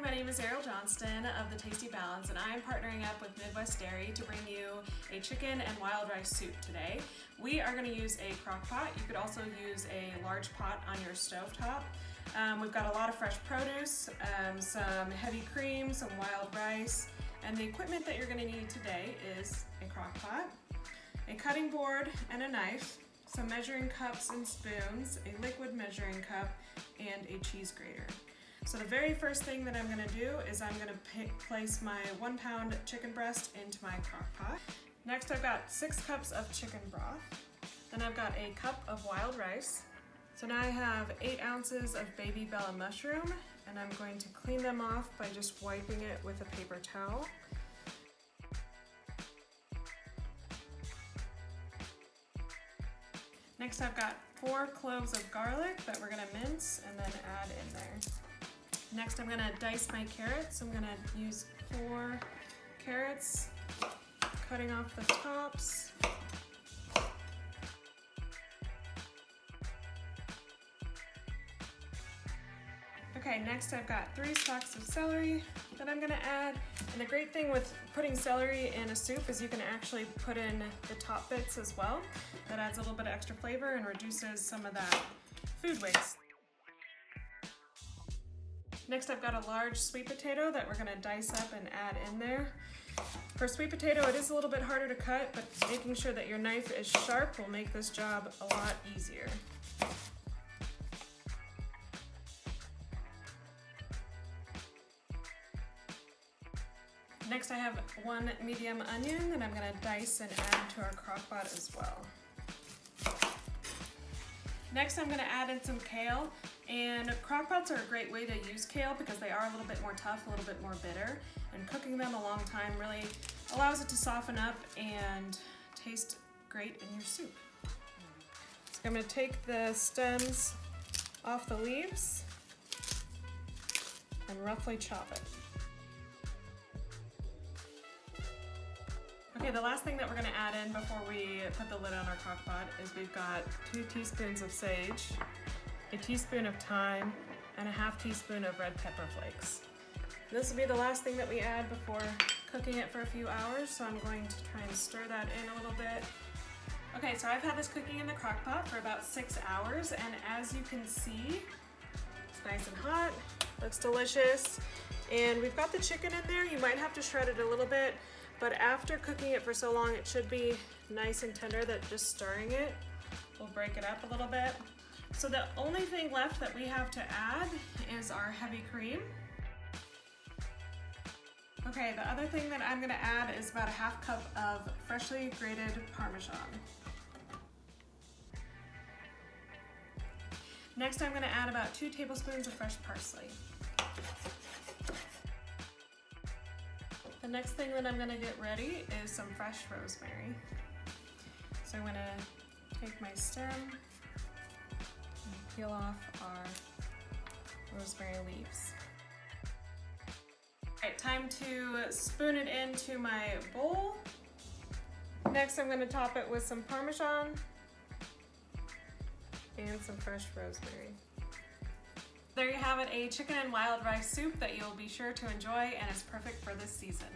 my name is Ariel Johnston of the Tasty Balance, and I am partnering up with Midwest Dairy to bring you a chicken and wild rice soup today. We are going to use a crock pot. You could also use a large pot on your stovetop. We've got a lot of fresh produce, some heavy cream, some wild rice, and the equipment that you're going to need today is a crock pot, a cutting board and a knife, some measuring cups and spoons, a liquid measuring cup, and a cheese grater. So the very first thing that I'm going to do is I'm going to place my 1 pound chicken breast into my crock pot. Next I've got 6 cups of chicken broth. Then I've got a cup of wild rice. So now I have 8 ounces of baby bella mushroom, and I'm going to clean them off by just wiping it with a paper towel. Next I've got 4 cloves of garlic that we're going to mince and then add in there. Next I'm going to dice my carrots. I'm going to use 4 carrots, cutting off the tops. Okay, next I've got 3 stalks of celery that I'm going to add. And the great thing with putting celery in a soup is you can actually put in the top bits as well. That adds a little bit of extra flavor and reduces some of that food waste. Next I've got a large sweet potato that we're going to dice up and add in there. For sweet potato, it is a little bit harder to cut, but making sure that your knife is sharp will make this job a lot easier. Next I have 1 medium onion that I'm going to dice and add to our crock pot as well. Next I'm going to add in some kale, and crock pots are a great way to use kale because they are a little bit more tough, a little bit more bitter, and cooking them a long time really allows it to soften up and taste great in your soup. So I'm going to take the stems off the leaves and roughly chop it. Okay, the last thing that we're going to add in before we put the lid on our crock pot is we've got 2 teaspoons of sage, a teaspoon of thyme, and a ½ teaspoon of red pepper flakes. This will be the last thing that we add before cooking it for a few hours, so I'm going to try and stir that in a little bit. Okay, so I've had this cooking in the crock pot for about 6 hours, and as you can see, it's nice and hot, looks delicious, and we've got the chicken in there. You might have to shred it a little bit, but after cooking it for so long, it should be nice and tender that just stirring it will break it up a little bit. So the only thing left that we have to add is our heavy cream. Okay, the other thing that I'm gonna add is about a ½ cup of freshly grated parmesan. Next, I'm gonna add about 2 tablespoons of fresh parsley. The next thing that I'm going to get ready is some fresh rosemary. So I'm going to take my stem and peel off our rosemary leaves. Alright, time to spoon it into my bowl. Next I'm going to top it with some parmesan and some fresh rosemary. There you have it, a chicken and wild rice soup that you'll be sure to enjoy and is perfect for this season.